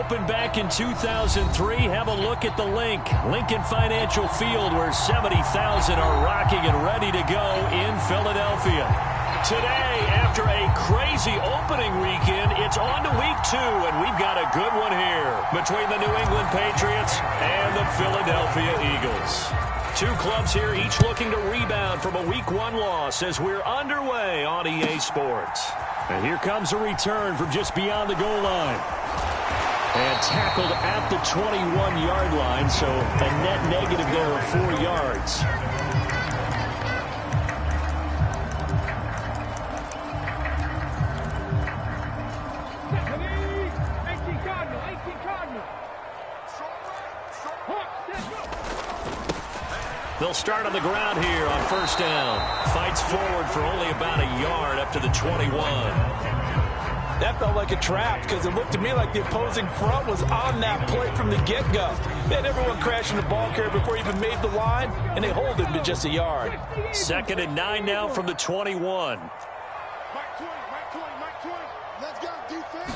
opened back in 2003. Have a look at the link. Lincoln Financial Field, where 70,000 are rocking and ready to go in Philadelphia. Today, after a crazy opening weekend, it's on to week 2, and we've got a good one here between the New England Patriots and the Philadelphia Eagles. Two clubs here, each looking to rebound from a Week 1 loss as we're underway on EA Sports. And here comes a return from just beyond the goal line. And tackled at the 21-yard line, so a net negative there of 4 yards. They'll start on the ground here on first down. Fights forward for only about a yard up to the 21. That felt like a trap because it looked to me like the opposing front was on that play from the get-go. They had everyone crashing the ball carrier before he even made the line, and they hold him to just a yard. 2nd and 9 now from the 21. Let's go, defense.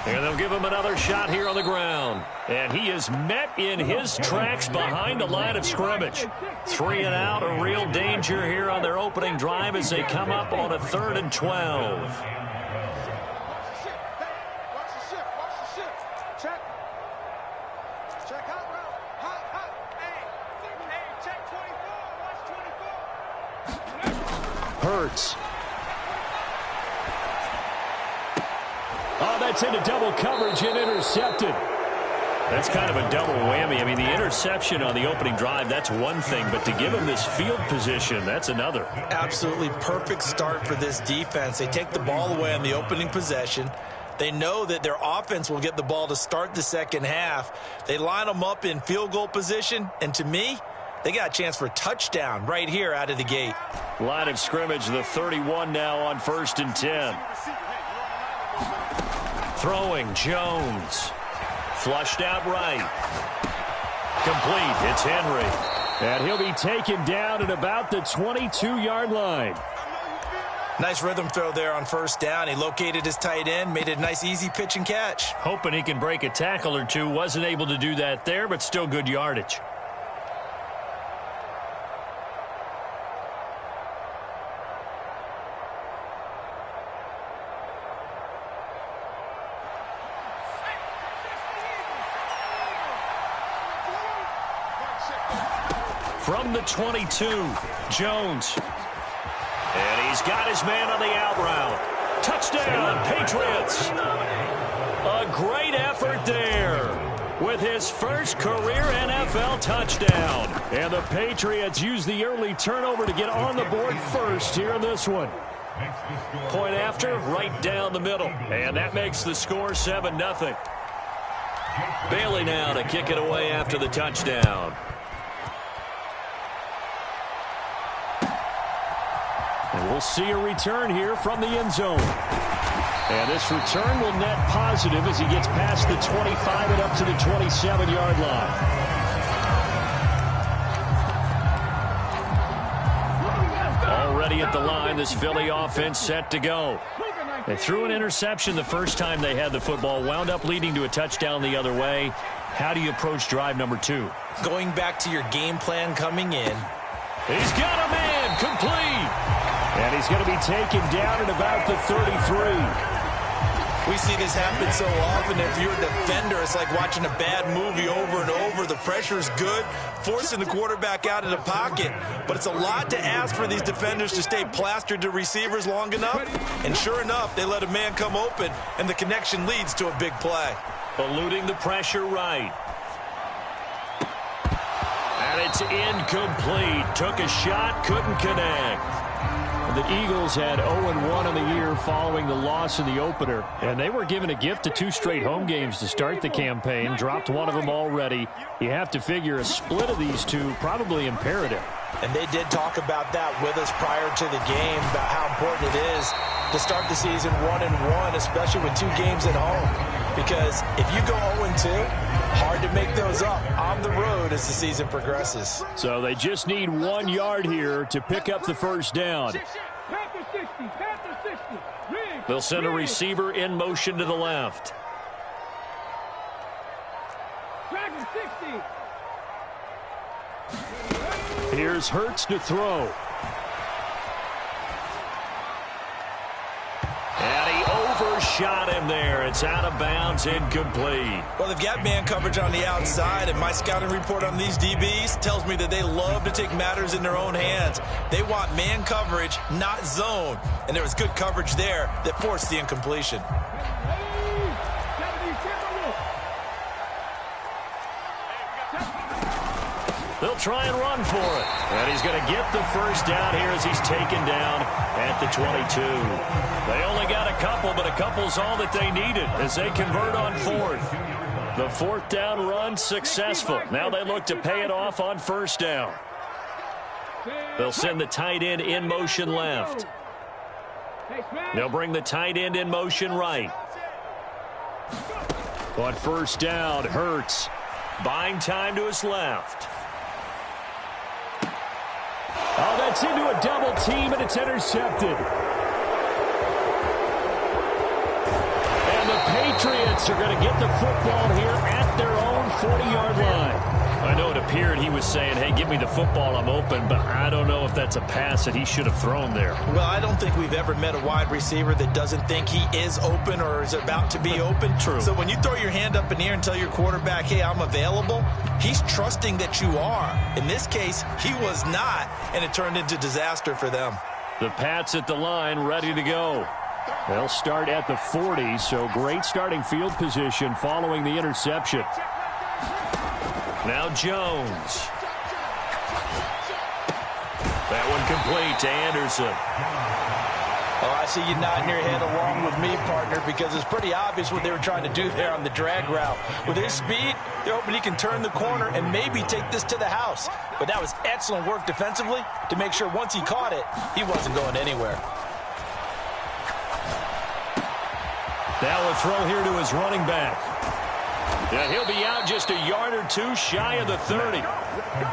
And they'll give him another shot here on the ground. And he is met in his tracks behind the line of scrimmage. 3 and out, a real danger here on their opening drive as they come up on a 3rd and 12. Watch the shift. Check. Check hot route. Hot. Hey, check 24. Watch 24. Hurts. Oh, that's into double coverage and intercepted. That's kind of a double whammy. I mean, the interception on the opening drive, that's one thing, but to give him this field position, that's another. Absolutely perfect start for this defense. They take the ball away on the opening possession. They know that their offense will get the ball to start the second half. They line them up in field goal position, and to me, they got a chance for a touchdown right here out of the gate. Line of scrimmage, the 31 now on 1st and 10. Throwing, Jones. Flushed out right. Complete, it's Henry. And he'll be taken down at about the 22-yard line. Nice rhythm throw there on first down. He located his tight end, made it a nice easy pitch and catch. Hoping he can break a tackle or two. Wasn't able to do that there, but still good yardage. From the 22, Jones. And he's got his man on the out route. Touchdown, Patriots. A great effort there with his first career NFL touchdown. And the Patriots use the early turnover to get on the board first here in this one. Point after, right down the middle. And that makes the score 7-0. Bailey now to kick it away after the touchdown. And we'll see a return here from the end zone. And this return will net positive as he gets past the 25 and up to the 27-yard line. Already at the line, this Philly offense set to go. They threw an interception the first time they had the football, wound up leading to a touchdown the other way. How do you approach drive number 2? Going back to your game plan coming in. He's got a man, complete. And he's going to be taken down at about the 33. We see this happen so often. If you're a defender, it's like watching a bad movie over and over. The pressure's good, forcing the quarterback out of the pocket. But it's a lot to ask for these defenders to stay plastered to receivers long enough. And sure enough, they let a man come open, and the connection leads to a big play. Eluding the pressure right. And it's incomplete. Took a shot, couldn't connect. The Eagles had 0-1 on the year following the loss in the opener, and they were given a gift of 2 straight home games to start the campaign. Dropped one of them already. You have to figure a split of these two probably imperative. And they did talk about that with us prior to the game, about how important it is to start the season 1-1, especially with 2 games at home. Because if you go 0-2, hard to make those up on the road as the season progresses. So they just need 1 yard here to pick up the first down. Panther 60, Panther 60. They'll send a receiver in motion to the left. Here's Hurts to throw. And he overshot him there. It's out of bounds, incomplete. Well, they've got man coverage on the outside, and my scouting report on these DBs tells me that they love to take matters in their own hands. They want man coverage, not zone. And there was good coverage there that forced the incompletion. They'll try and run for it. And he's going to get the first down here as he's taken down at the 22. They only got a couple, but a couple's all that they needed as they convert on fourth. The fourth down run successful. Now they look to pay it off on first down. They'll send the tight end in motion left. They'll bring the tight end in motion right. On first down, Hurts buying time to his left. Oh, that's into a double team, and it's intercepted. And the Patriots are going to get the football here at their own 40-yard line. I know it appeared he was saying, hey, give me the football, I'm open, but I don't know if that's a pass that he should have thrown there. Well, I don't think we've ever met a wide receiver that doesn't think he is open or is about to be open. True. So when you throw your hand up in the air and tell your quarterback, hey, I'm available, he's trusting that you are. In this case, he was not, and it turned into disaster for them. The Pats at the line, ready to go. They'll start at the 40, so great starting field position following the interception. Now Jones. That one complete to Anderson. Oh, I see you nodding your head along with me, partner, because it's pretty obvious what they were trying to do there on the drag route. With his speed, they're hoping he can turn the corner and maybe take this to the house. But that was excellent work defensively to make sure once he caught it, he wasn't going anywhere. Now a throw here to his running back. And he'll be out just a yard or two shy of the 30.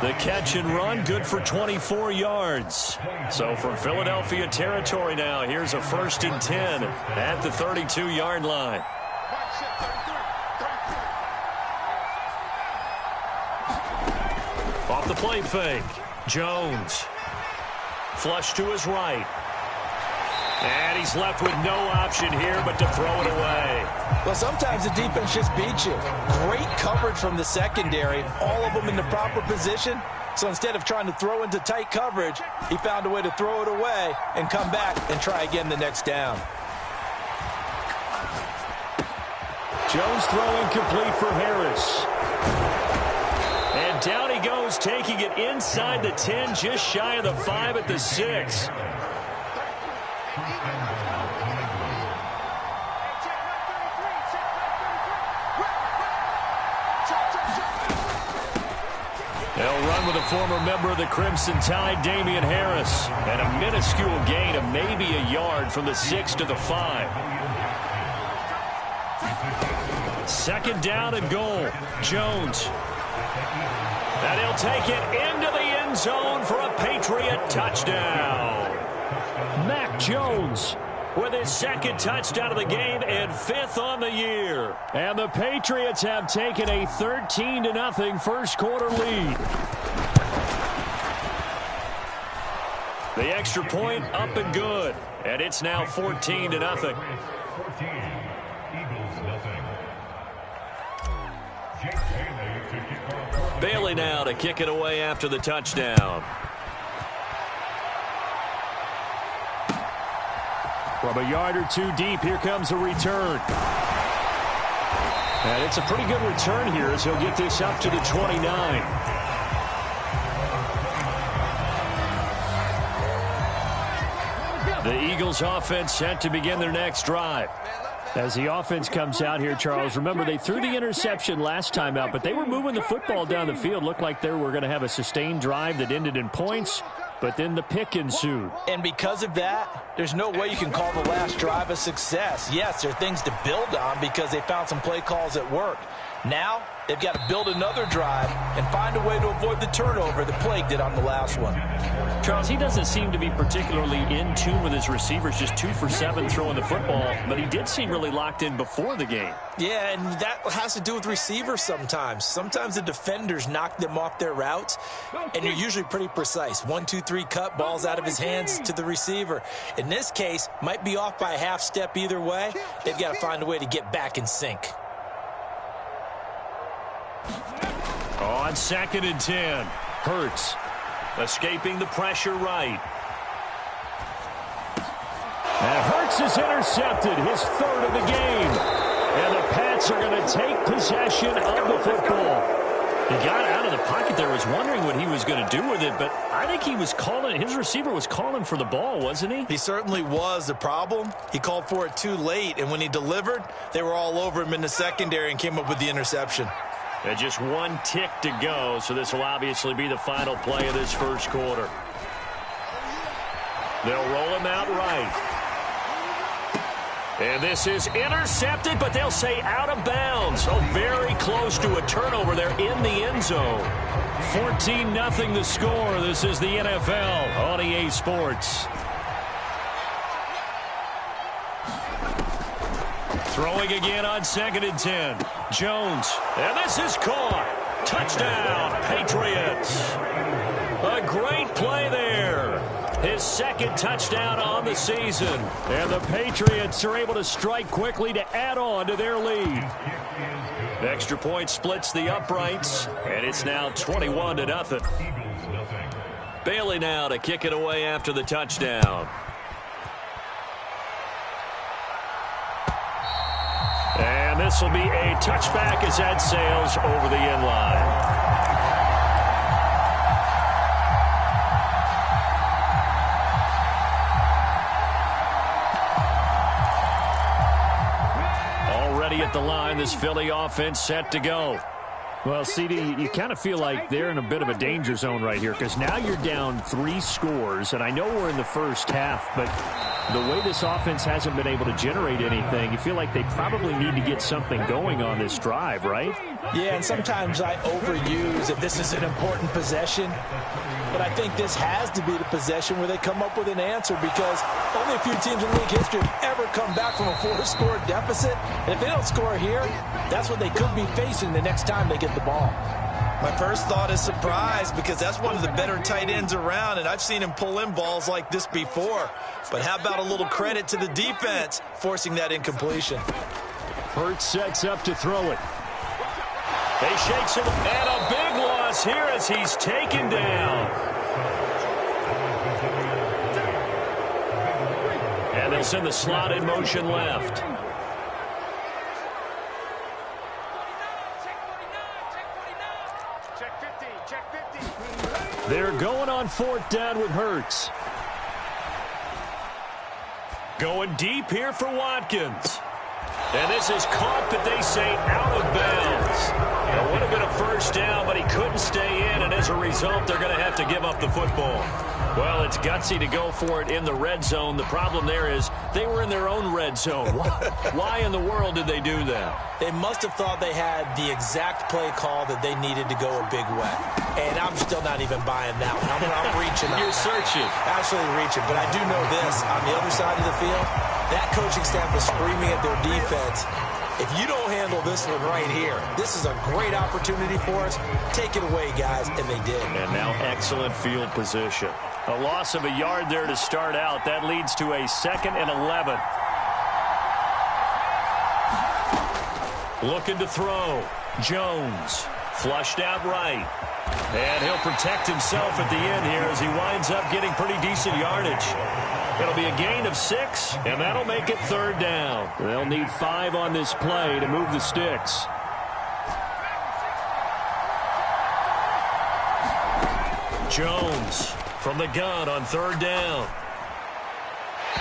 The catch and run, good for 24 yards. So from Philadelphia territory now, here's a 1st and 10 at the 32-yard line. Off the play fake, Jones. Flush to his right. And he's left with no option here but to throw it away. Well, sometimes the defense just beats you. Great coverage from the secondary, all of them in the proper position. So instead of trying to throw into tight coverage, he found a way to throw it away and come back and try again the next down. Jones throwing complete for Harris. And down he goes, taking it inside the 10, just shy of the 5 at the 6. They'll run with a former member of the Crimson Tide, Damian Harris. And a minuscule gain of maybe a yard from the 6 to the 5. 2nd down and goal. Jones. And he'll take it into the end zone for a Patriot touchdown. Mac Jones with his 2nd touchdown of the game and 5th on the year. And the Patriots have taken a 13-0 first quarter lead. The extra point up and good. And it's now 14-0. Bailey now to kick it away after the touchdown. From a yard or two deep, here comes a return. And it's a pretty good return here as he'll get this up to the 29. The Eagles offense set to begin their next drive. As the offense comes out here, Charles, remember they threw the interception last time out, but they were moving the football down the field. Looked like they were going to have a sustained drive that ended in points, but then the pick ensued. And because of that, there's no way you can call the last drive a success. Yes, there are things to build on because they found some play calls that worked. Now, they've got to build another drive and find a way to avoid the turnover that plagued it on the last one. Charles, he doesn't seem to be particularly in tune with his receivers, just 2 for 7 throwing the football, but he did seem really locked in before the game. Yeah, and that has to do with receivers sometimes. Sometimes the defenders knock them off their routes, and you're usually pretty precise. 1, 2, 3 cut, balls out of his hands to the receiver. In this case, might be off by a half step either way. They've got to find a way to get back in sync. On 2nd and 10, Hurts escaping the pressure right. And Hurts is intercepted, his 3rd of the game. And the Pats are going to take possession of the football. He got out of the pocket there, was wondering what he was going to do with it, but I think he was calling, his receiver was calling for the ball, wasn't he? He certainly was. The problem, he called for it too late, and when he delivered, they were all over him in the secondary and came up with the interception. And just 1 tick to go, so this will obviously be the final play of this first quarter. They'll roll him out right. And this is intercepted, but they'll say out of bounds. So very close to a turnover there in the end zone. 14-0 the score. This is the NFL on EA Sports. Throwing again on 2nd and 10. Jones. And this is caught. Touchdown, Patriots. A great play there. His 2nd touchdown on the season. And the Patriots are able to strike quickly to add on to their lead. Extra point splits the uprights. And it's now 21-0. Bailey now to kick it away after the touchdown. And this will be a touchback as that sails over the end line. Already at the line, this Philly offense set to go. Well, CD, you kind of feel like they're in a bit of a danger zone right here because now you're down 3 scores, and I know we're in the first half, but the way this offense hasn't been able to generate anything, you feel like they probably need to get something going on this drive, right? Yeah, and sometimes I overuse that this is an important possession, but I think this has to be the possession where they come up with an answer because only a few teams in league history have ever come back from a 4-score deficit, and if they don't score here, that's what they could be facing the next time they get the ball. My first thought is surprise because that's one of the better tight ends around, and I've seen him pull in balls like this before. But how about a little credit to the defense forcing that incompletion? Hurts sets up to throw it. They shakes him, and a big loss here as he's taken down. And they'll send the slot in motion left. They're going on 4th down with Hurts. Going deep here for Watkins. And this is caught, but they say out of bounds. It would have been a first down, but he couldn't stay in, and as a result, they're going to have to give up the football. Well, it's gutsy to go for it in the red zone. The problem there is they were in their own red zone. Why in the world did they do that? They must have thought they had the exact play call that they needed to go a big way. And I'm still not even buying that one. I'm reaching. You're searching. Absolutely reaching. But I do know this. On the other side of the field, that coaching staff is screaming at their defense. If you don't handle this one right here, this is a great opportunity for us. Take it away, guys. And they did. And now excellent field position. A loss of a yard there to start out. That leads to a 2nd and 11. Looking to throw. Jones. Flushed out right. And he'll protect himself at the end here as he winds up getting pretty decent yardage. It'll be a gain of 6, and that'll make it 3rd down. They'll need 5 on this play to move the sticks. Jones from the gun on 3rd down.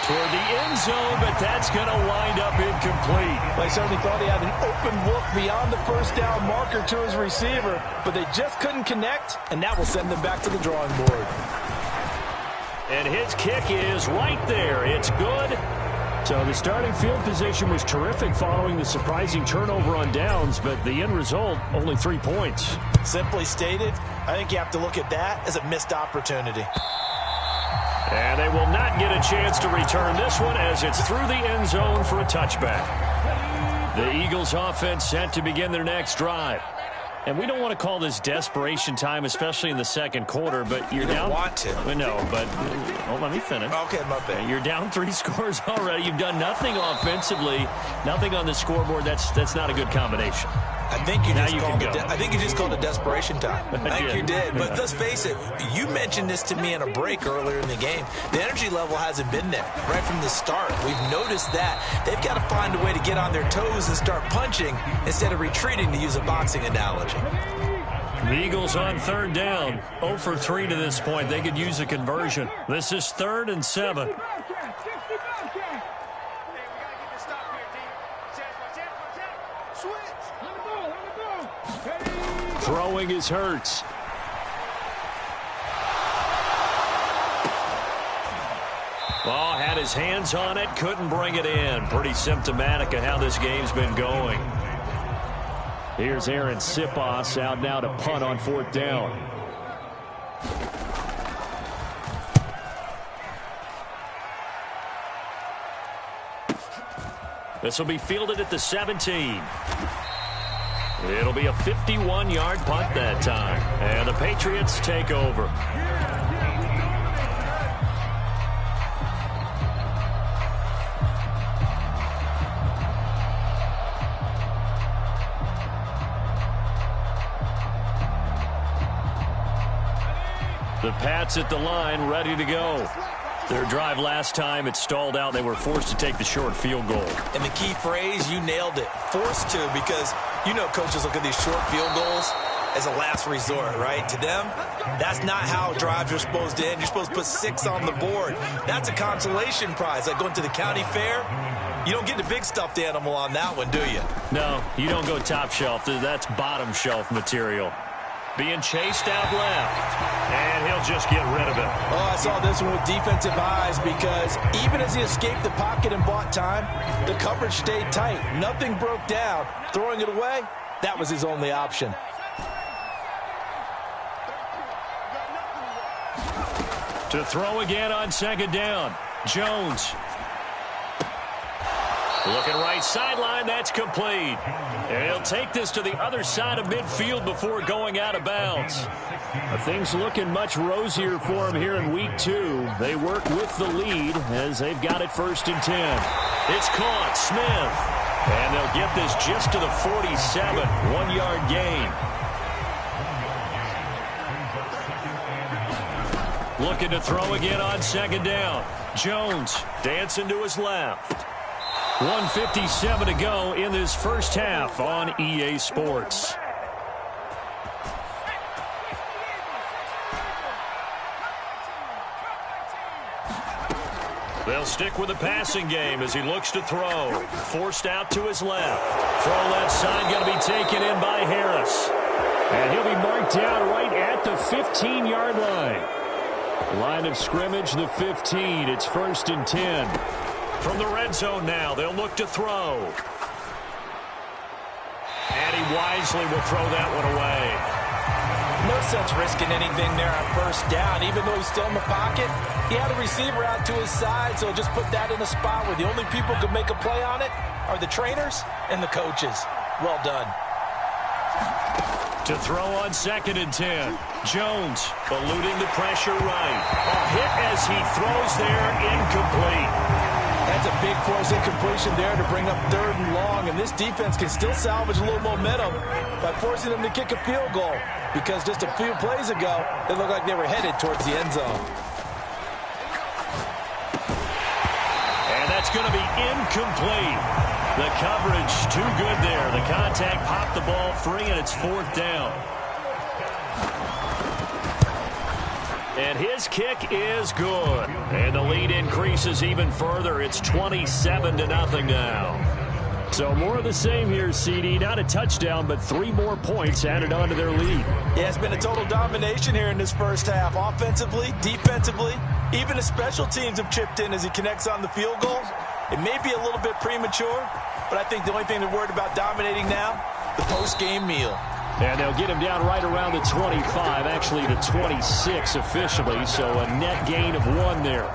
Toward the end zone, but that's going to wind up incomplete. They certainly thought he had an open look beyond the first down marker to his receiver, but they just couldn't connect, and that will send them back to the drawing board. And his kick is right there. It's good. So the starting field position was terrific following the surprising turnover on downs, but the end result, only 3 points. Simply stated, I think you have to look at that as a missed opportunity. And they will not get a chance to return this one as it's through the end zone for a touchback. The Eagles offense set to begin their next drive. And we don't want to call this desperation time, especially in the second quarter, but you're down. You want to. No, but let me finish. Okay, my bad. You're down 3 scores already. You've done nothing offensively, nothing on the scoreboard. That's not a good combination. I think you just called it desperation time. I think you did. But let's face it, you mentioned this to me in a break earlier in the game. The energy level hasn't been there right from the start. We've noticed that. They've got to find a way to get on their toes and start punching instead of retreating, to use a boxing analogy. The Eagles on third down. 0 for 3 to this point. They could use a conversion. This is 3rd and 7. Throwing is Hurts. Ball had his hands on it, couldn't bring it in. Pretty symptomatic of how this game's been going. Here's Aaron Sipos out now to punt on 4th down. This will be fielded at the 17. It'll be a 51-yard punt that time. And the Patriots take over. The Pats at the line, ready to go. Their drive last time, it stalled out. They were forced to take the short field goal. And the key phrase, you nailed it, forced to, because you know coaches look at these short field goals as a last resort, right? To them, that's not how drives are supposed to end. You're supposed to put 6 on the board. That's a consolation prize. Like going to the county fair, you don't get the big stuffed animal on that one, do you? No, you don't go top shelf. That's bottom shelf material. Being chased out left. And he'll just get rid of it. Oh, I saw this one with defensive eyes because even as he escaped the pocket and bought time, the coverage stayed tight. Nothing broke down. Throwing it away, that was his only option. To throw again on 2nd down. Jones. Looking right sideline, that's complete. And he'll take this to the other side of midfield before going out of bounds. Things looking much rosier for him here in week 2. They work with the lead as they've got it 1st and 10. It's caught, Smith. And they'll get this just to the 47, 1-yard gain. Looking to throw again on 2nd down. Jones dancing to his left. 1:57 to go in this first half on EA Sports. They'll stick with the passing game as he looks to throw. Forced out to his left. Throw left side going to be taken in by Harris. And he'll be marked down right at the 15-yard line. Line of scrimmage, the 15. It's 1st and 10. From the red zone now, they'll look to throw. And he wisely will throw that one away. No sense risking anything there on 1st down. Even though he's still in the pocket, he had a receiver out to his side, so just put that in a spot where the only people who can make a play on it are the trainers and the coaches. Well done. To throw on 2nd and 10. Jones eluding the pressure right. A hit as he throws there, incomplete. That's a big force incompletion there to bring up 3rd and long, and this defense can still salvage a little momentum by forcing them to kick a field goal, because just a few plays ago, it looked like they were headed towards the end zone. And that's going to be incomplete. The coverage too good there. The contact popped the ball free, and it's 4th down. And his kick is good. And the lead increases even further. It's 27-0 now. So more of the same here, CD. Not a touchdown, but 3 more points added on to their lead. Yeah, it's been a total domination here in this first half. Offensively, defensively, even the special teams have chipped in as he connects on the field goal. It may be a little bit premature, but I think the only thing they're worried about dominating now, the post-game meal. And they'll get him down right around the 25, actually the 26 officially, so a net gain of 1 there.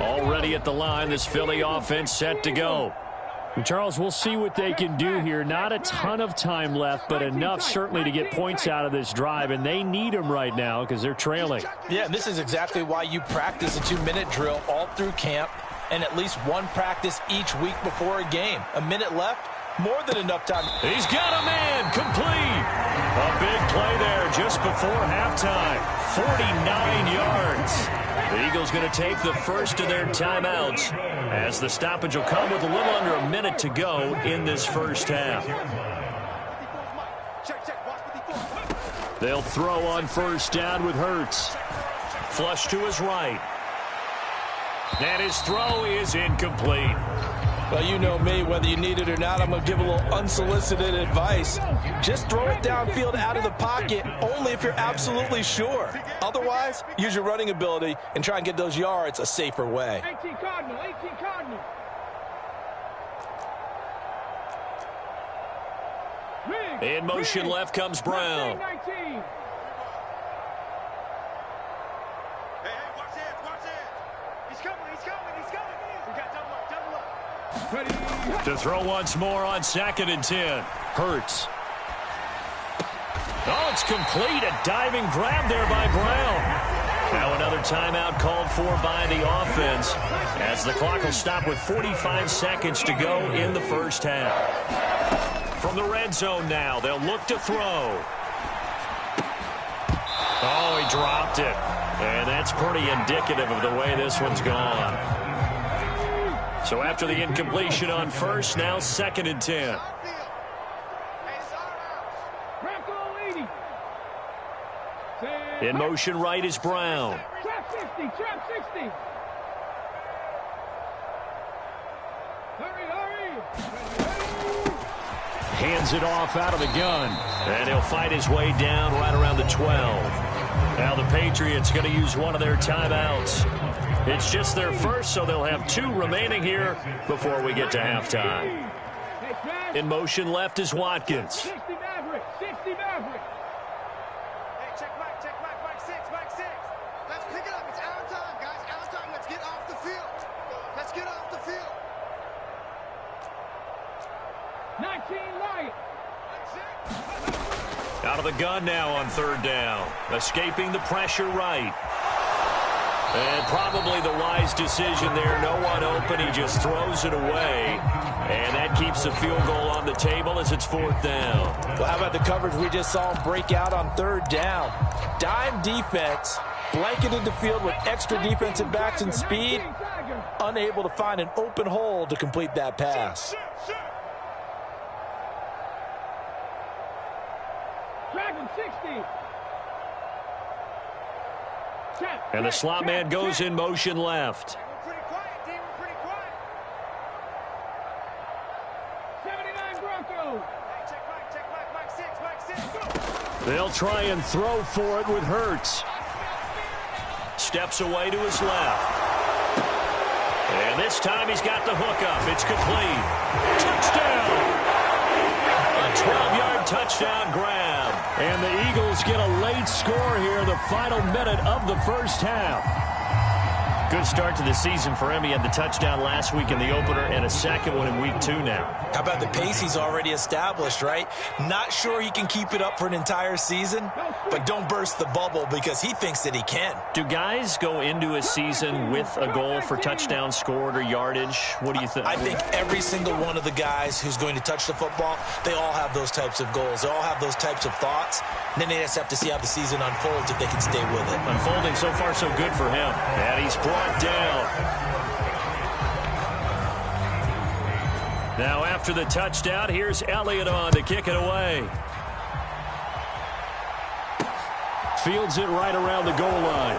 Already at the line, this Philly offense set to go. And Charles, we'll see what they can do here. Not a ton of time left, but enough certainly to get points out of this drive, and they need them right now because they're trailing. Yeah, and this is exactly why you practice a 2-minute drill all through camp and at least one practice each week before a game. A minute left, more than enough time. He's got a man, complete. A big play there just before halftime. 49 yards. The Eagles going to take the first of their timeouts as the stoppage will come with a little under a minute to go in this first half. They'll throw on first down with Hurts. Flush to his right. And his throw is incomplete. Well, you know me, whether you need it or not, I'm going to give a little unsolicited advice. Just throw it downfield out of the pocket, only if you're absolutely sure. Otherwise, use your running ability and try and get those yards a safer way. 18 Cardinal, 18 Cardinal. In motion left comes Brown. 19. Hey, watch it. He's coming. We got double up. Ready. To throw once more on 2nd and 10. Hurts. Oh, it's complete. A diving grab there by Brown. Now another timeout called for by the offense as the clock will stop with 45 seconds to go in the first half. From the red zone now, they'll look to throw. Oh, he dropped it. And that's pretty indicative of the way this one's gone. So after the incompletion on first, now 2nd and 10. In motion right is Brown. Trap 60, trap 60. Hurry. Hands it off out of the gun. And he'll fight his way down right around the 12. Now the Patriots going to use one of their timeouts. It's just their first, so they'll have 2 remaining here before we get to halftime. In motion left is Watkins. 60 Maverick. Hey, check Mike 6. Let's pick it up. It's our time, guys. Our time. Let's get off the field. 19 Lion. Out of the gun now on 3rd down. Escaping the pressure right. And probably the wise decision there. No one open. He just throws it away. And that keeps the field goal on the table as it's 4th down. Well, how about the coverage we just saw him break out on 3rd down? Dime defense, blanketed the field with extra defensive backs and speed. Unable to find an open hole to complete that pass. Dragon 60. And the slot man goes in motion left. We're pretty quiet, D. We're pretty quiet. 79 Broncos. Hey, check Mike 6. They'll try and throw for it with Hurts. Steps away to his left. And this time he's got the hook up. It's complete. Touchdown! A 12-yard touchdown grab. And the Eagles get a late score here, the final minute of the first half. Good start to the season for him. He had the touchdown last week in the opener and a second one in week 2 now. How about the pace he's already established, right? Not sure he can keep it up for an entire season, but don't burst the bubble because he thinks that he can. Do guys go into a season with a goal for touchdowns scored or yardage? What do you think? I think every single one of the guys who's going to touch the football, they all have those types of goals. They all have those types of thoughts. And then they just have to see how the season unfolds if they can stay with it. Unfolding so far so good for him. And he's brought down. Now after the touchdown, here's Elliott on to kick it away. Fields it right around the goal line.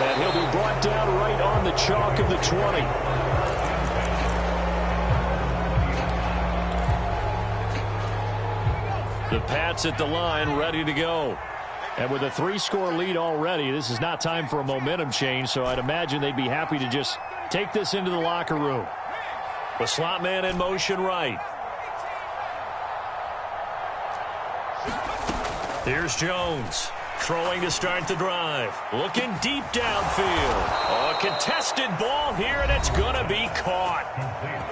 And he'll be brought down right on the chalk of the 20. The Pats at the line, ready to go. And with a 3-score lead already, this is not time for a momentum change, so I'd imagine they'd be happy to just take this into the locker room. The slot man in motion right. Here's Jones. Throwing to start the drive. Looking deep downfield. Oh, a contested ball here, and it's going to be caught.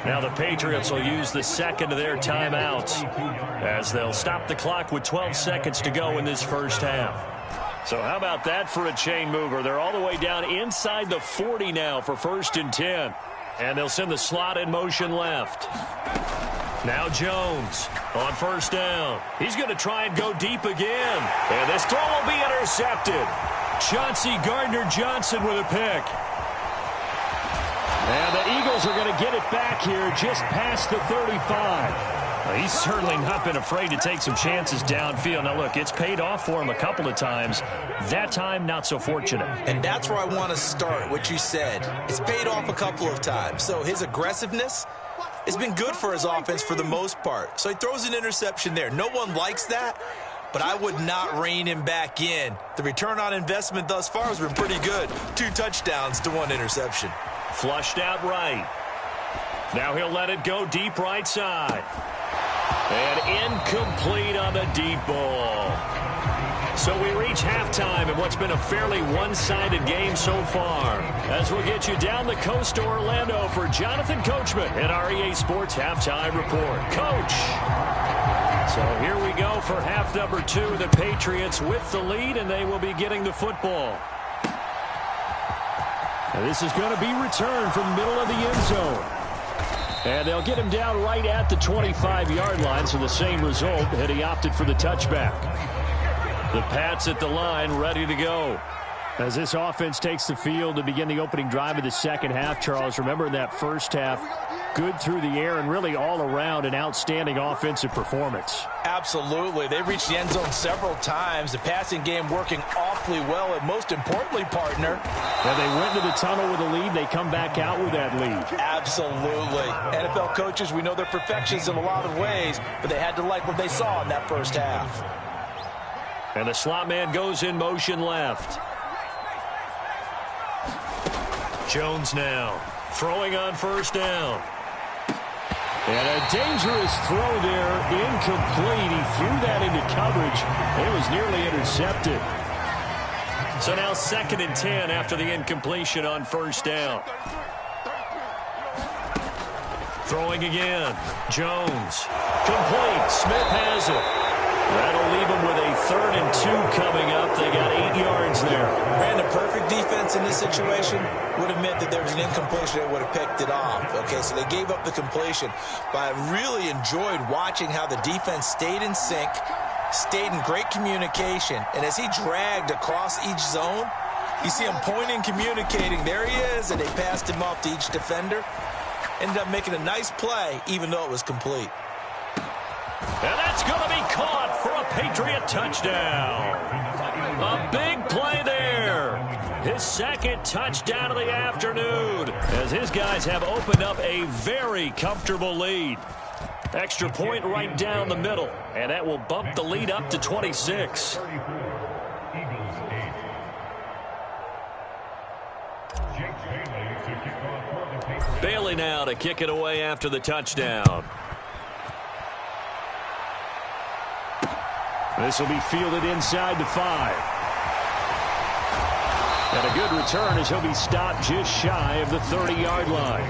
Now the Patriots will use the second of their timeouts as they'll stop the clock with 12 seconds to go in this first half. So how about that for a chain mover? They're all the way down inside the 40 now for 1st and 10. And they'll send the slot in motion left. Now Jones on 1st down. He's going to try and go deep again. And this throw will be intercepted. Chauncey Gardner-Johnson with a pick. And the Eagles are going to get it back here just past the 35. Well, he's certainly not been afraid to take some chances downfield. Now, look, it's paid off for him a couple of times. That time, not so fortunate. And that's where I want to start, what you said. It's paid off a couple of times. So his aggressiveness has been good for his offense for the most part. So he throws an interception there. No one likes that, but I would not rein him back in. The return on investment thus far has been pretty good. 2 touchdowns to 1 interception. Flushed out right. Now he'll let it go deep right side. And incomplete on the deep ball. So we reach halftime in what's been a fairly one-sided game so far. As we'll get you down the coast to Orlando for Jonathan Coachman at our EA Sports Halftime Report. Coach! So here we go for half number 2. The Patriots with the lead, and they will be getting the football. And this is going to be returned from the middle of the end zone. And they'll get him down right at the 25-yard line, so the same result had he opted for the touchback. The Pats at the line, ready to go. As this offense takes the field to begin the opening drive of the second half, Charles, remember in that first half, good through the air and really all around an outstanding offensive performance. Absolutely. They reached the end zone several times. The passing game working awfully well, and most importantly, partner. And they went to the tunnel with a lead. They come back out with that lead. Absolutely. NFL coaches, we know they're perfectionists in a lot of ways, but they had to like what they saw in that first half. And the slot man goes in motion left. Jones now throwing on 1st down. And a dangerous throw there, incomplete. He threw that into coverage. It was nearly intercepted. So now 2nd and 10 after the incompletion on 1st down. Throwing again. Jones. Complete. Smith has it. That'll leave them with a 3rd and 2 coming up. They got 8 yards there. Brandon, perfect defense in this situation would have meant that there was an incompletion that would have picked it off. Okay, so they gave up the completion. But I really enjoyed watching how the defense stayed in sync, stayed in great communication. And as he dragged across each zone, you see him pointing, communicating. There he is, and they passed him off to each defender. Ended up making a nice play, even though it was complete. And that's going to be caught for a Patriot touchdown. A big play there. His 2nd touchdown of the afternoon as his guys have opened up a very comfortable lead. Extra point right down the middle, and that will bump the lead up to 26. Bailey now to kick it away after the touchdown. This will be fielded inside the 5. And a good return as he'll be stopped just shy of the 30-yard line.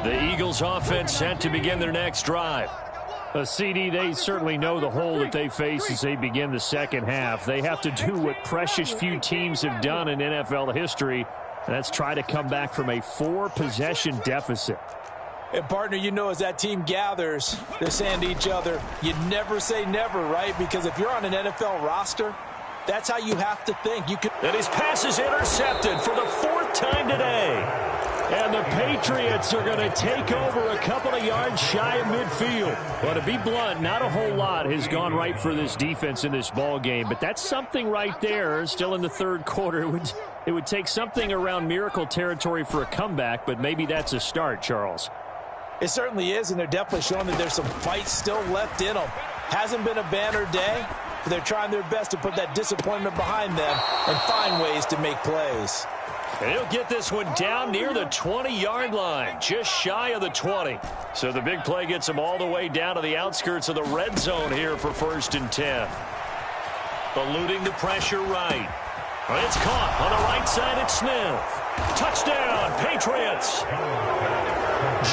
The Eagles offense set to begin their next drive. A CD, they certainly know the hole that they face as they begin the second half. They have to do what precious few teams have done in NFL history, and that's try to come back from a 4-possession deficit. And, partner, you know as that team gathers, they're saying to each other, you never say never, right? Because if you're on an NFL roster, that's how you have to think. And his pass is intercepted for the 4th time today. And the Patriots are going to take over a couple of yards shy of midfield. Well, to be blunt, not a whole lot has gone right for this defense in this ball game, but that's something right there. Still in the third quarter. It would take something around miracle territory for a comeback, but maybe that's a start, Charles. It certainly is, and they're definitely showing that there's some fight still left in them. Hasn't been a banner day, but they're trying their best to put that disappointment behind them and find ways to make plays. And he'll get this one down near the 20-yard line, just shy of the 20. So the big play gets him all the way down to the outskirts of the red zone here for 1st and 10. Eluding the pressure right. It's caught on the right side at Smith. Touchdown, Patriots.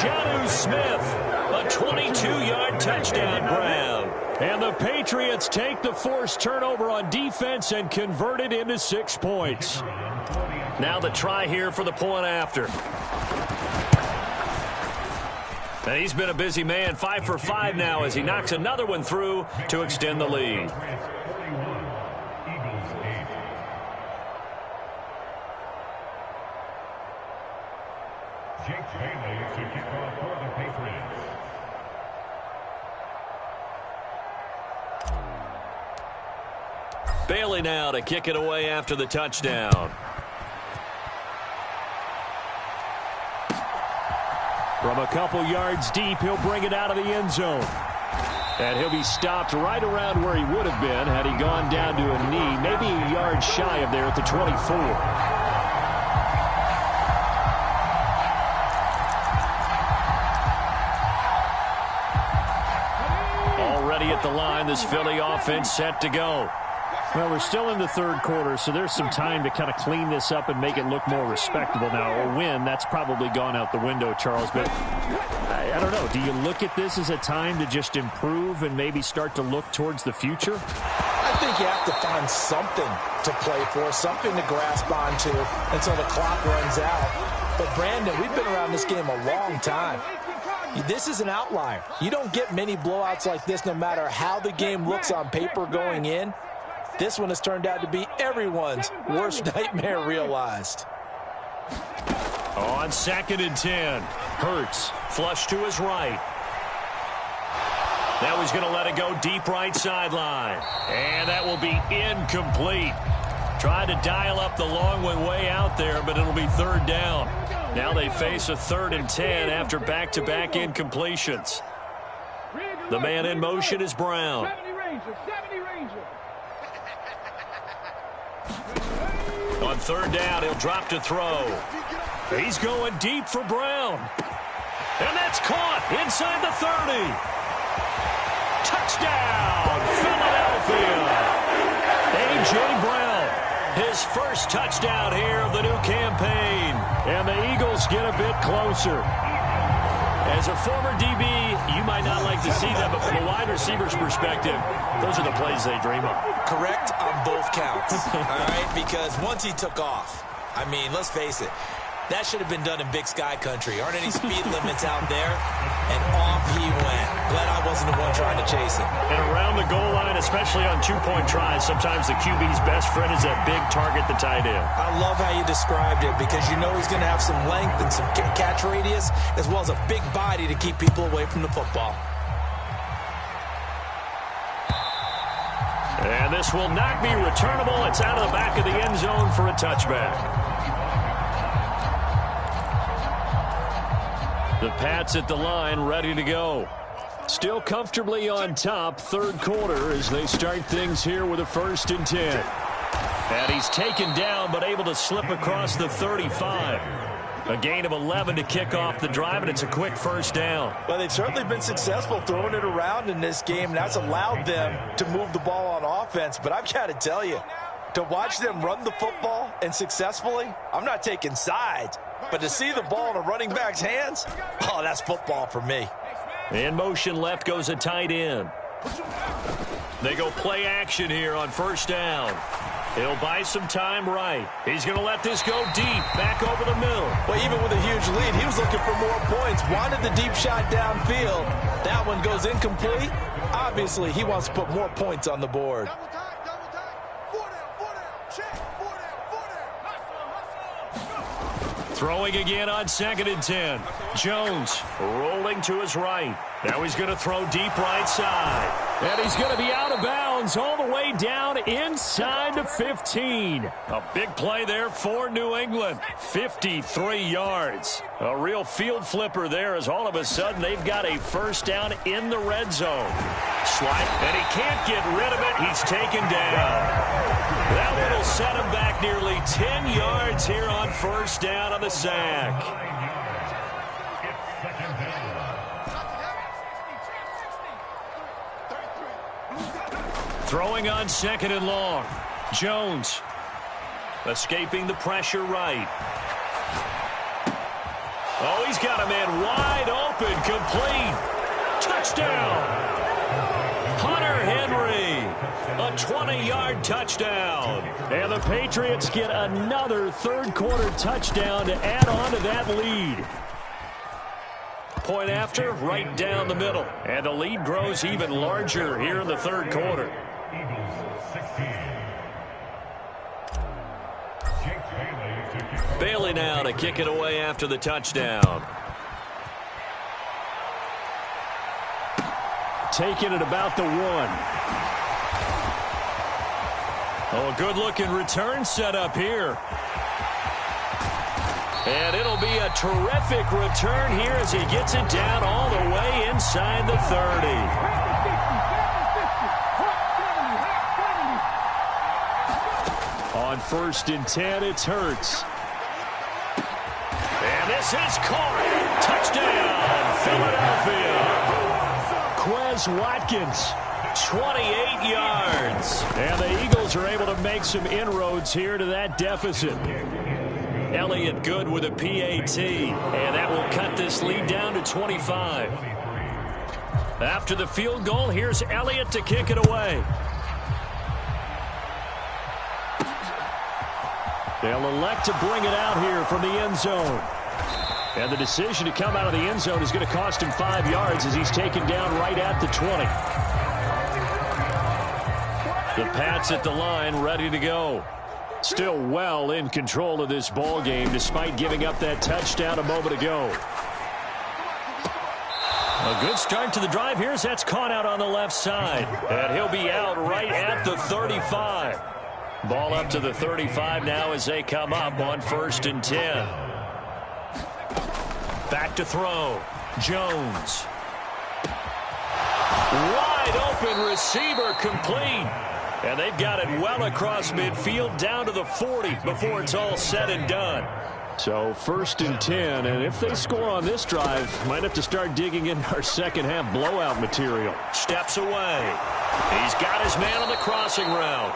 Jonnu Smith, a 22-yard touchdown grab. And the Patriots take the forced turnover on defense and convert it into 6 points. Now the try here for the point after. And he's been a busy man, 5 for 5 now as he knocks another one through to extend the lead. Bailey now to kick it away after the touchdown. From a couple yards deep, he'll bring it out of the end zone. And he'll be stopped right around where he would have been had he gone down to a knee, maybe a yard shy of there at the 24. Already at the line, this Philly offense set to go. Well, we're still in the third quarter, so there's some time to kind of clean this up and make it look more respectable now. A win, that's probably gone out the window, Charles. But I don't know. Do you look at this as a time to just improve and maybe start to look towards the future? I think you have to find something to play for, something to grasp onto until the clock runs out. But, Brandon, we've been around this game a long time. This is an outlier. You don't get many blowouts like this no matter how the game looks on paper going in. This one has turned out to be everyone's worst nightmare realized. On 2nd and 10, Hurts flush to his right. Now he's going to let it go deep right sideline. And that will be incomplete. Tried to dial up the long one way out there, but it'll be 3rd down. Now they face a 3rd and 10 after back-to-back incompletions. The man in motion is Brown. On 3rd down, he'll drop to throw. He's going deep for Brown. And that's caught inside the 30. Touchdown, Philadelphia. A.J. Brown, his first touchdown here of the new campaign. And the Eagles get a bit closer. As a former DB, you might not like to see that, but from a wide receiver's perspective, those are the plays they dream of. Correct on both counts, all right? Because once he took off, I mean, let's face it, that should have been done in Big Sky country. Aren't any speed limits out there? And off he went. Glad I wasn't the one trying to chase him. And around the goal line, especially on two-point tries, sometimes the QB's best friend is that big target, the tight end. I love how you described it because you know he's going to have some length and some catch radius as well as a big body to keep people away from the football. And this will not be returnable. It's out of the back of the end zone for a touchback. The Pats at the line, ready to go. Still comfortably on top, third quarter as they start things here with a 1st and 10. And he's taken down but able to slip across the 35. A gain of 11 to kick off the drive, and it's a quick 1st down. Well, they've certainly been successful throwing it around in this game, and that's allowed them to move the ball on offense. But I've got to tell you, to watch them run the football and successfully, I'm not taking sides. But to see the ball in a running back's hands, oh, that's football for me. In motion left goes a tight end. They go play action here on 1st down. He'll buy some time right. He's going to let this go deep, back over the middle. Well, even with a huge lead, he was looking for more points. Wanted the deep shot downfield. That one goes incomplete. Obviously, he wants to put more points on the board. Throwing again on 2nd and 10. Jones rolling to his right. Now he's going to throw deep right side. And he's going to be out of bounds all the way down inside the 15. A big play there for New England. 53 yards. A real field flipper there as all of a sudden they've got a first down in the red zone. Swipe, and he can't get rid of it. He's taken down. That will set him back nearly 10 yards here on first down on the sack. Throwing on 2nd and long. Jones escaping the pressure right. Oh, he's got a man wide open, complete. Touchdown. Hunter Henry, a 20-yard touchdown. And the Patriots get another third-quarter touchdown to add on to that lead. Point after, right down the middle. And the lead grows even larger here in the third quarter. Bailey now to kick it away after the touchdown. Taking it about the 1. Oh, a good-looking return set up here. And it'll be a terrific return here as he gets it down all the way inside the 30. On 1st and 10, it's Hurts. And this is caught. Touchdown, Philadelphia. Quez Watkins, 28 yards. And the Eagles are able to make some inroads here to that deficit. Elliott good with a PAT. And that will cut this lead down to 25. After the field goal, here's Elliott to kick it away. They'll elect to bring it out here from the end zone. And the decision to come out of the end zone is going to cost him 5 yards as he's taken down right at the 20. The Pats at the line ready to go. Still well in control of this ball game despite giving up that touchdown a moment ago. A good start to the drive here as that's caught out on the left side. And he'll be out right at the 35. Ball up to the 35 now as they come up on 1st and 10. Back to throw. Jones. Wide open receiver complete. And they've got it well across midfield down to the 40 before it's all said and done. So 1st and 10, and if they score on this drive, might have to start digging in our second half blowout material. Steps away. He's got his man on the crossing route.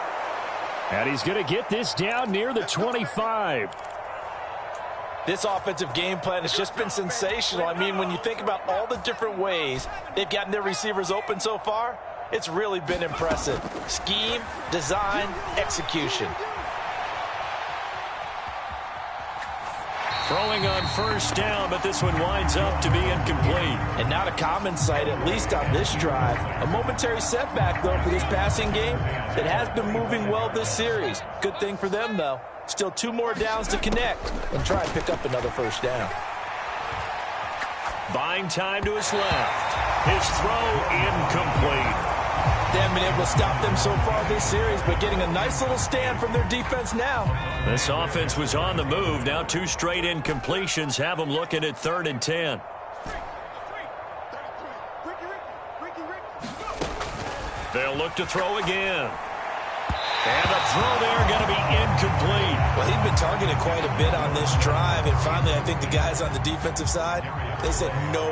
And he's going to get this down near the 25. This offensive game plan has just been sensational. I mean, when you think about all the different ways they've gotten their receivers open so far, it's really been impressive. Scheme, design, execution. Throwing on 1st down, but this one winds up to be incomplete. And not a common sight, at least on this drive. A momentary setback, though, for this passing game that has been moving well this series. Good thing for them, though. Still 2 more downs to connect and try and pick up another 1st down. Buying time to his left. His throw incomplete. They haven't been able to stop them so far this series, but getting a nice little stand from their defense now. This offense was on the move. Now 2 straight incompletions have them looking at 3rd and 10. They'll look to throw again. And the throw there going to be incomplete. Well, he'd been targeted quite a bit on this drive, and finally I think the guys on the defensive side, they said no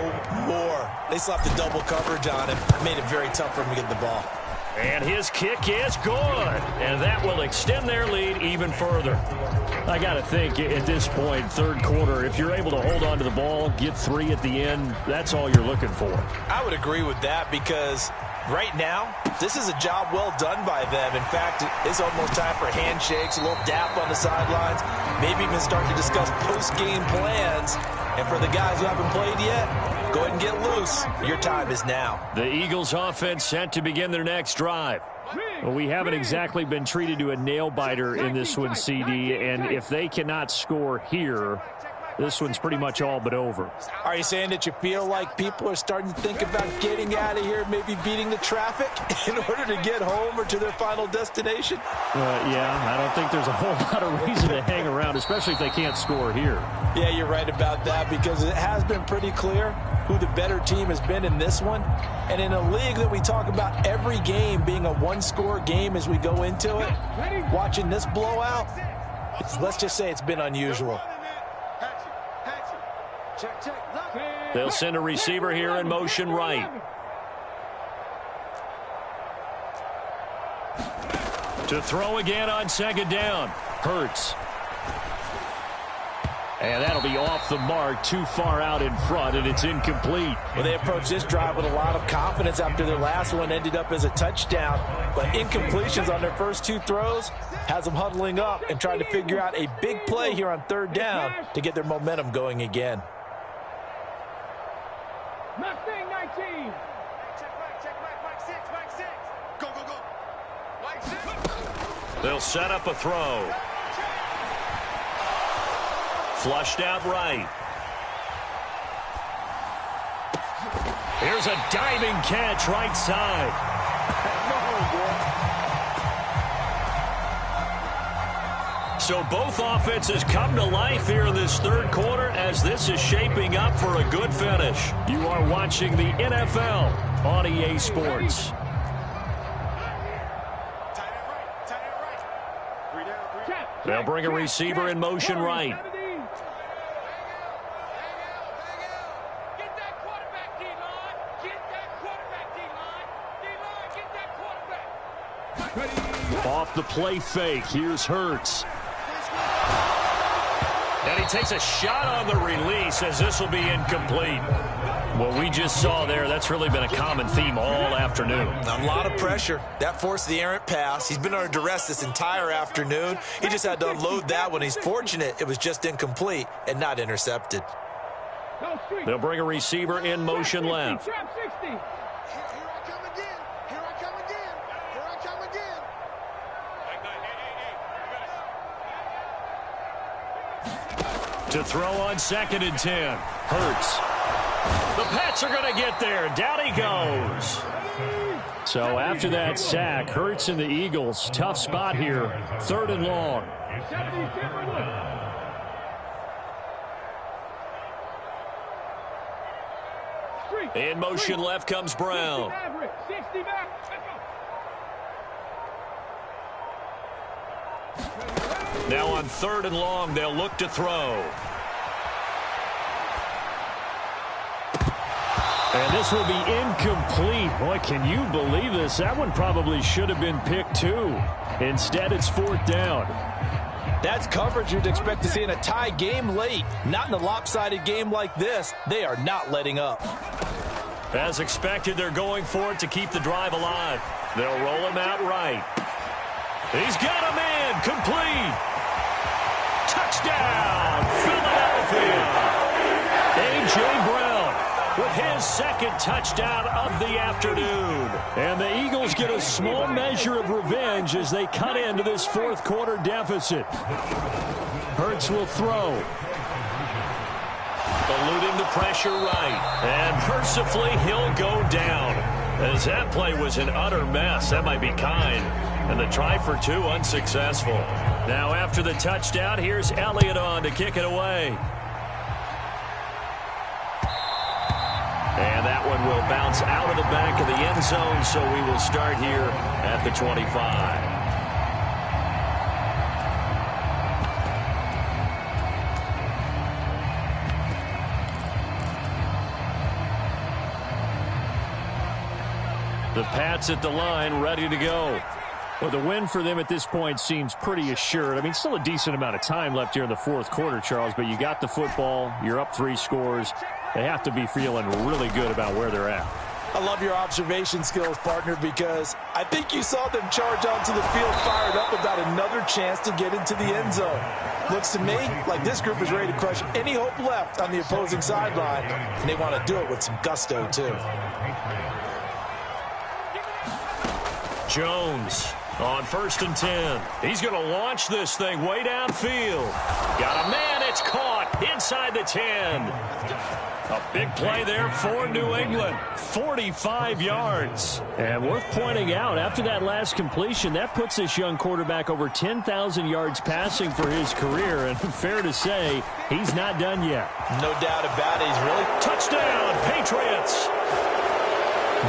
more. They slapped the double coverage on him, made it very tough for him to get the ball. And his kick is good. And that will extend their lead even further. I got to think at this point, 3rd quarter, if you're able to hold on to the ball, get 3 at the end, that's all you're looking for. I would agree with that because right now, this is a job well done by them. In fact, it's almost time for handshakes, a little dap on the sidelines, maybe even start to discuss post-game plans. And for the guys who haven't played yet, go ahead and get loose. Your time is now. The Eagles offense set to begin their next drive. Well, we haven't exactly been treated to a nail-biter in this one, CD, and if they cannot score here, this one's pretty much all but over. Are you saying that you feel like people are starting to think about getting out of here, maybe beating the traffic in order to get home or to their final destination? Yeah, I don't think there's a whole lot of reason to hang around, especially if they can't score here. Yeah, you're right about that, because it has been pretty clear who the better team has been in this one. And in a league that we talk about every game being a one-score game as we go into it, watching this blowout, let's just say it's been unusual. They'll send a receiver here in motion right. To throw again on second down. Hurts. And that'll be off the mark, too far out in front, and it's incomplete. Well, they approached this drive with a lot of confidence after their last one ended up as a touchdown. But incompletions on their first two throws has them huddling up and trying to figure out a big play here on third down to get their momentum going again. Mustang 19. Check right, six. Go. White six. They'll set up a throw. Flushed out right. Here's a diving catch right side. So both offenses come to life here in this third quarter as this is shaping up for a good finish. You are watching the NFL on EA Sports. They'll bring a receiver in motion right. Off the play fake, here's Hurts. And he takes a shot on the release as this will be incomplete. What we just saw there, that's really been a common theme all afternoon. A lot of pressure. That forced the errant pass. He's been under duress this entire afternoon. He just had to unload that one. He's fortunate it was just incomplete and not intercepted. They'll bring a receiver in motion left. To throw on 2nd and 10. Hurts. The Pats are going to get there. Down he goes. So after that sack, Hurts and the Eagles, tough spot here. 3rd and long. In motion left comes Brown. Now on 3rd and long, they'll look to throw. And this will be incomplete. Boy, can you believe this? That one probably should have been picked too. Instead, it's 4th down. That's coverage you'd expect to see in a tie game late. Not in a lopsided game like this. They are not letting up. As expected, they're going for it to keep the drive alive. They'll roll him out right. He's got a man. Complete. Touchdown, Philadelphia. A.J. Brown with his 2nd touchdown of the afternoon. And the Eagles get a small measure of revenge as they cut into this 4th quarter deficit. Hurts will throw. Eluding the pressure right. And mercifully, he'll go down. As that play was an utter mess. That might be kind. And the try for 2 unsuccessful. Now after the touchdown, here's Elliott on to kick it away. And that one will bounce out of the back of the end zone, so we will start here at the 25. The Pats at the line, ready to go. Well, the win for them at this point seems pretty assured. I mean, still a decent amount of time left here in the 4th quarter, Charles, but you got the football, you're up 3 scores. They have to be feeling really good about where they're at. I love your observation skills, partner, because I think you saw them charge onto the field fired up about another chance to get into the end zone. Looks to me like this group is ready to crush any hope left on the opposing sideline, and they want to do it with some gusto, too. Jones on 1st and 10. He's going to launch this thing way downfield. Got a man. It's caught. inside the 10. A big play there for New England. 45 yards. And worth pointing out, after that last completion, that puts this young quarterback over 10,000 yards passing for his career. And fair to say, he's not done yet. No doubt about it. He's really... Touchdown, Patriots.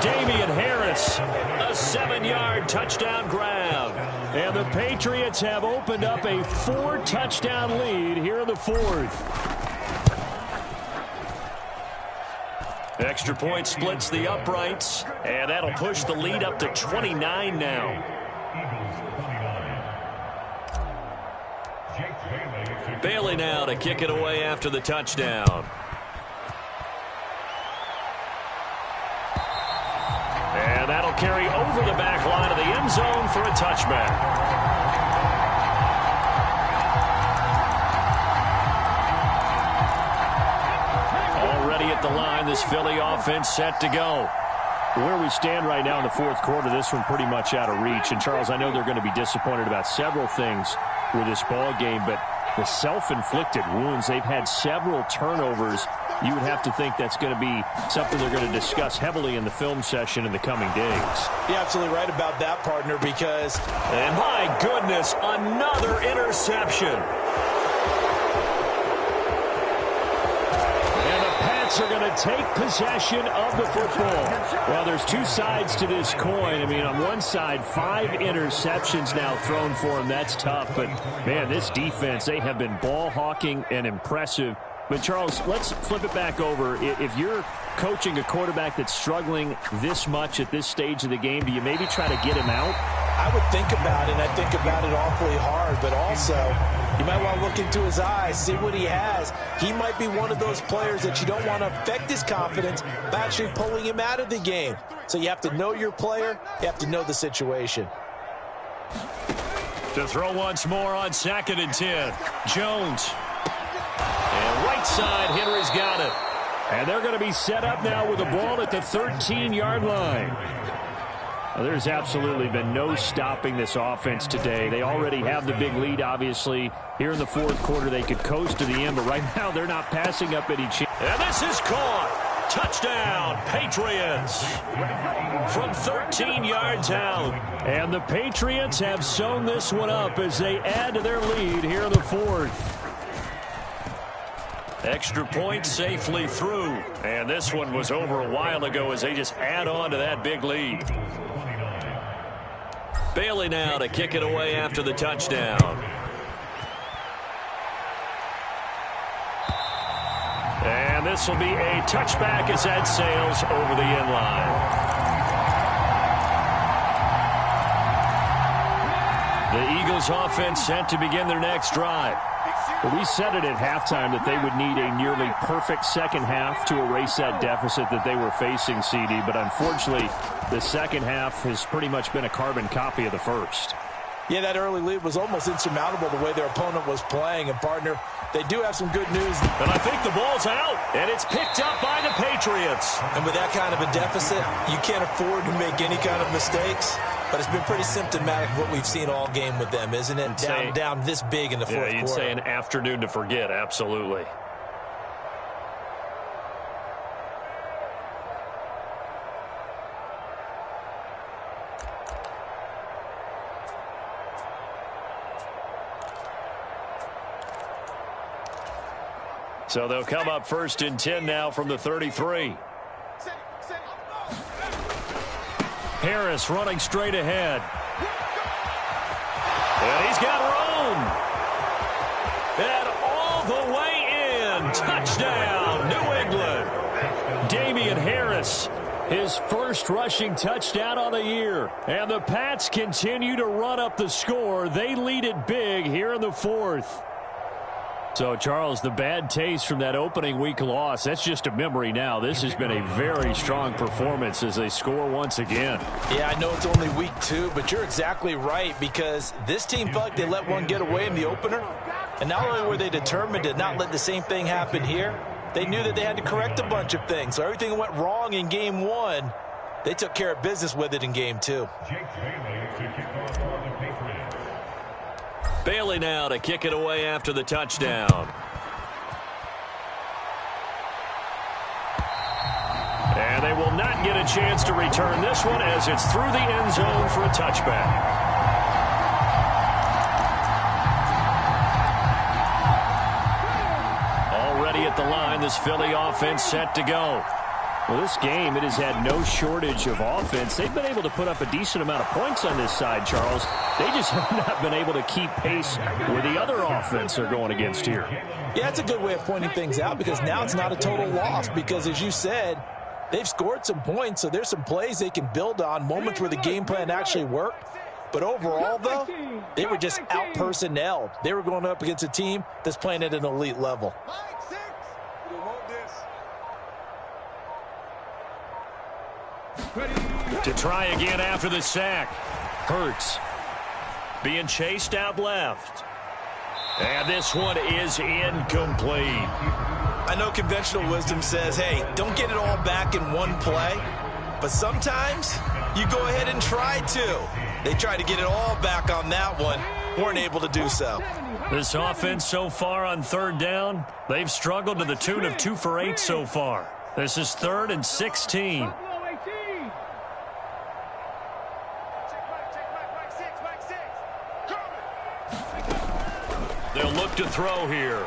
Damian Harris, a 7-yard touchdown grab. And the Patriots have opened up a 4-touchdown lead here in the 4th. Extra point splits the uprights, and that'll push the lead up to 29 now. Bailey now to kick it away after the touchdown. And that'll carry over the back line of the end zone for a touchback. At the line, this Philly offense set to go. Where we stand right now in the 4th quarter, this one pretty much out of reach. And, Charles, I know they're going to be disappointed about several things with this ball game, but the self-inflicted wounds, they've had several turnovers. You would have to think that's going to be something they're going to discuss heavily in the film session in the coming days. You're absolutely right about that, partner, because... And, my goodness, another interception. Are going to take possession of the football. Well, there's two sides to this coin. I mean, on one side, 5 interceptions now thrown for him. That's tough. But, man, this defense, they have been ball hawking and impressive. But, Charles, let's flip it back over. If you're coaching a quarterback that's struggling this much at this stage of the game, do you maybe try to get him out? I would think about it, and I think about it awfully hard. But also, you might want to look into his eyes, see what he has. He might be one of those players that you don't want to affect his confidence by actually pulling him out of the game. So you have to know your player. You have to know the situation. To throw once more on 2nd and 10. Jones. And right side, Henry's got it. And they're going to be set up now with the ball at the 13-yard line. Well, there's absolutely been no stopping this offense today. They already have the big lead, obviously. Here in the 4th quarter, they could coast to the end, but right now they're not passing up any chance. And this is caught. Touchdown, Patriots. From 13 yards out. And the Patriots have sewn this one up as they add to their lead here in the 4th. Extra point safely through. And this one was over a while ago as they just add on to that big lead. Bailey now to kick it away after the touchdown. And this will be a touchback as that sails over the end line. The Eagles offense set to begin their next drive. Well, we said it at halftime that they would need a nearly perfect second half to erase that deficit that they were facing, CD. But unfortunately, the second half has pretty much been a carbon copy of the first. Yeah, that early lead was almost insurmountable the way their opponent was playing. And, partner, they do have some good news. And I think the ball's out, and it's picked up by the Patriots. And with that kind of a deficit, you can't afford to make any kind of mistakes. But it's been pretty symptomatic of what we've seen all game with them, isn't it? Down this big in the 4th quarter. Yeah, you'd say an afternoon to forget, absolutely. So they'll come up 1st and 10 now from the 33. Harris running straight ahead. And he's got room. And all the way in. Touchdown, New England. Damian Harris, his first rushing touchdown on the year. And the Pats continue to run up the score. They lead it big here in the 4th. So, Charles, the bad taste from that opening week loss, that's just a memory now. This has been a very strong performance as they score once again. Yeah, I know it's only week 2, but you're exactly right because this team felt like they let one get away in the opener. And not only were they determined to not let the same thing happen here, they knew that they had to correct a bunch of things. So everything that went wrong in game 1, they took care of business with it in game 2. Bailey now to kick it away after the touchdown. And they will not get a chance to return this one as it's through the end zone for a touchback. Already at the line, this Philly offense set to go. Well, this game, it has had no shortage of offense. They've been able to put up a decent amount of points on this side, Charles. They just have not been able to keep pace with the other offense they're going against here. Yeah, it's a good way of pointing things out because now it's not a total loss because, as you said, they've scored some points, so there's some plays they can build on, moments where the game plan actually worked. But overall, though, they were just out-personnelled. They were going up against a team that's playing at an elite level. To try again after the sack. Hurts being chased out left. And this one is incomplete. I know conventional wisdom says, hey, don't get it all back in one play. But sometimes you go ahead and try to. They tried to get it all back on that one. Weren't able to do so. This offense so far on third down, they've struggled to the tune of 2 for 8 so far. This is 3rd and 16. They'll look to throw here.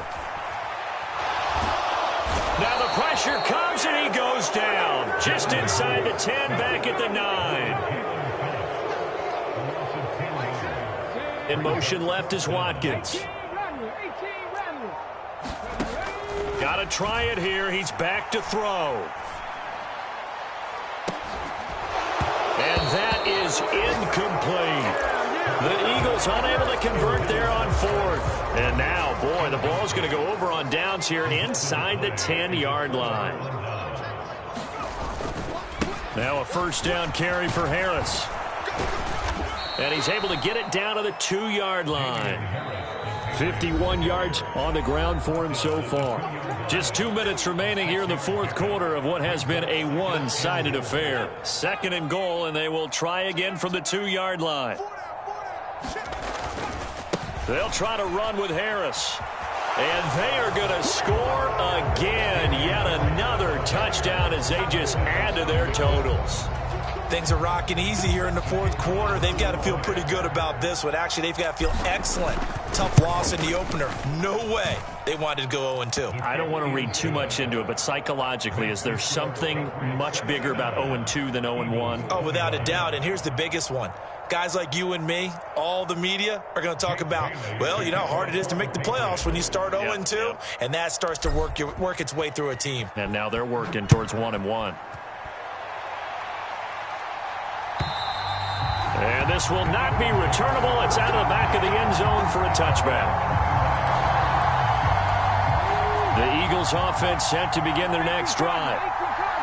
Now the pressure comes and he goes down. Just inside the 10, back at the 9. In motion left is Watkins. Got to try it here. He's back to throw. And that is incomplete. The Eagles unable to convert there on 4th. And now, boy, the ball's going to go over on downs here inside the 10-yard line. Now a first down carry for Harris. And he's able to get it down to the 2-yard line. 51 yards on the ground for him so far. Just 2 minutes remaining here in the 4th quarter of what has been a one-sided affair. 2nd and goal, and they will try again from the 2-yard line. They'll try to run with Harris. And they are going to score again. Yet another touchdown as they just add to their totals. Things are rocking easy here in the 4th quarter. They've got to feel pretty good about this one. Actually, they've got to feel excellent. Tough loss in the opener. No way they wanted to go 0-2. I don't want to read too much into it, but psychologically, is there something much bigger about 0-2 than 0-1? Oh, without a doubt. And here's the biggest one. Guys like you and me, all the media, are going to talk about, well, you know how hard it is to make the playoffs when you start 0-2, and that starts to work its way through a team. And now they're working towards 1-1. And this will not be returnable. It's out of the back of the end zone for a touchback. The Eagles offense set to begin their next drive.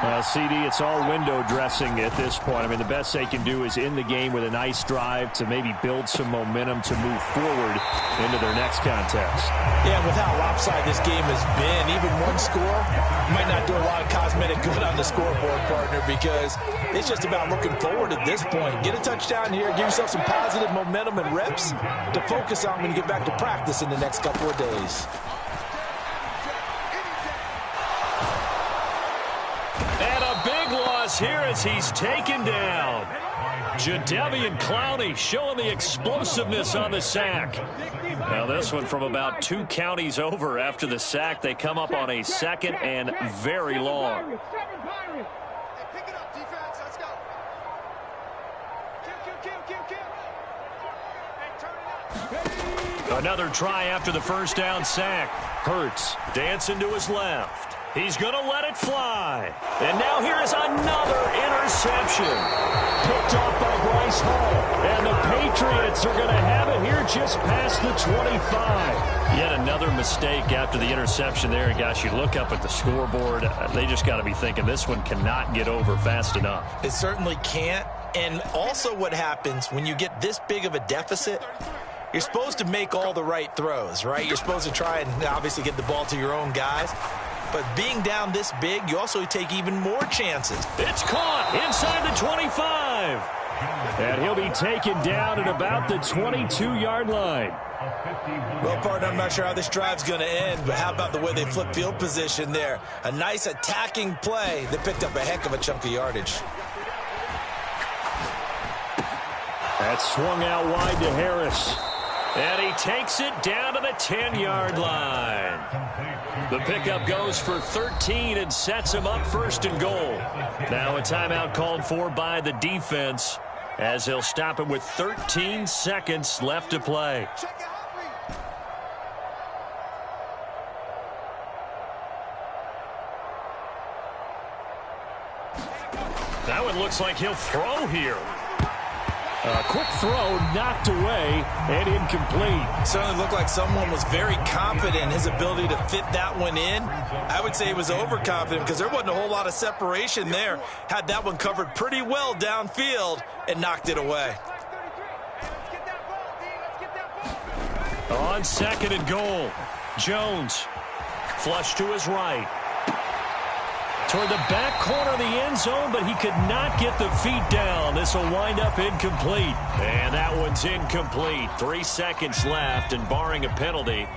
Well, CD, it's all window dressing at this point. I mean, the best they can do is end the game with a nice drive to maybe build some momentum to move forward into their next contest. Yeah, with how lopsided this game has been, even one score might not do a lot of cosmetic good on the scoreboard, partner, because it's just about looking forward at this point. Get a touchdown here, give yourself some positive momentum and reps to focus on when you get back to practice in the next couple of days. Here as he's taken down. Jadeveon Clowney showing the explosiveness on the sack. Now this one from about 2 counties over after the sack. They come up on a 2nd and very long. Pick it up, defense. Let's go. Kill. Another try after the first down sack. Hurts dancing to his left. He's going to let it fly. And now here is another interception. Picked off by Bryce Hall. And the Patriots are going to have it here just past the 25. Yet another mistake after the interception there. And gosh, you look up at the scoreboard. They just got to be thinking this one cannot get over fast enough. It certainly can't. And also what happens when you get this big of a deficit, you're supposed to make all the right throws, right? You're supposed to try and obviously get the ball to your own guys. But being down this big, you also take even more chances. It's caught inside the 25. And he'll be taken down at about the 22-yard line. Well, partner, I'm not sure how this drive's going to end, but how about the way they flip field position there? A nice attacking play that picked up a heck of a chunk of yardage. That's swung out wide to Harris. And he takes it down to the 10-yard line. The pickup goes for 13 and sets him up first and goal. Now a timeout called for by the defense as he'll stop him with 13 seconds left to play. That one looks like he'll throw here. A quick throw knocked away and incomplete. Certainly looked like someone was very confident in his ability to fit that one in. I would say he was overconfident because there wasn't a whole lot of separation there. Had that one covered pretty well downfield and knocked it away. On second and goal, Jones flush to his right. Toward the back corner of the end zone, but he could not get the feet down. This will wind up incomplete. And that one's incomplete. 3 seconds left, and barring a penalty,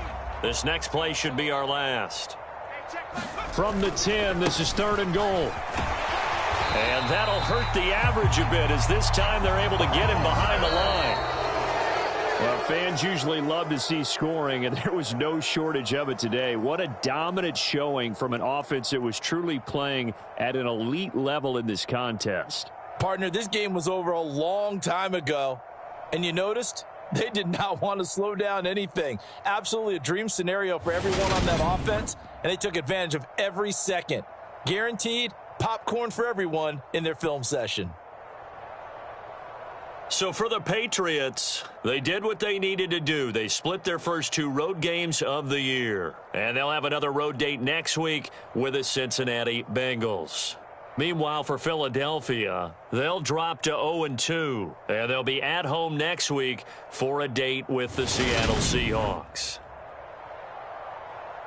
this next play should be our last. From the 10, this is third and goal. And that'll hurt the average a bit as this time they're able to get him behind the line. Well, fans usually love to see scoring, and there was no shortage of it today. What a dominant showing from an offense that was truly playing at an elite level in this contest. Partner, this game was over a long time ago, and you noticed they did not want to slow down anything. Absolutely a dream scenario for everyone on that offense, and they took advantage of every second. Guaranteed popcorn for everyone in their film session. So for the Patriots, they did what they needed to do. They split their first 2 road games of the year. And they'll have another road date next week with the Cincinnati Bengals. Meanwhile, for Philadelphia, they'll drop to 0-2. And they'll be at home next week for a date with the Seattle Seahawks.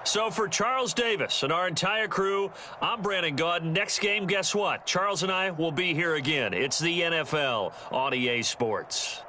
So for Charles Davis and our entire crew, I'm Brandon Gaudin. Next game, guess what? Charles and I will be here again. It's the NFL on EA Sports.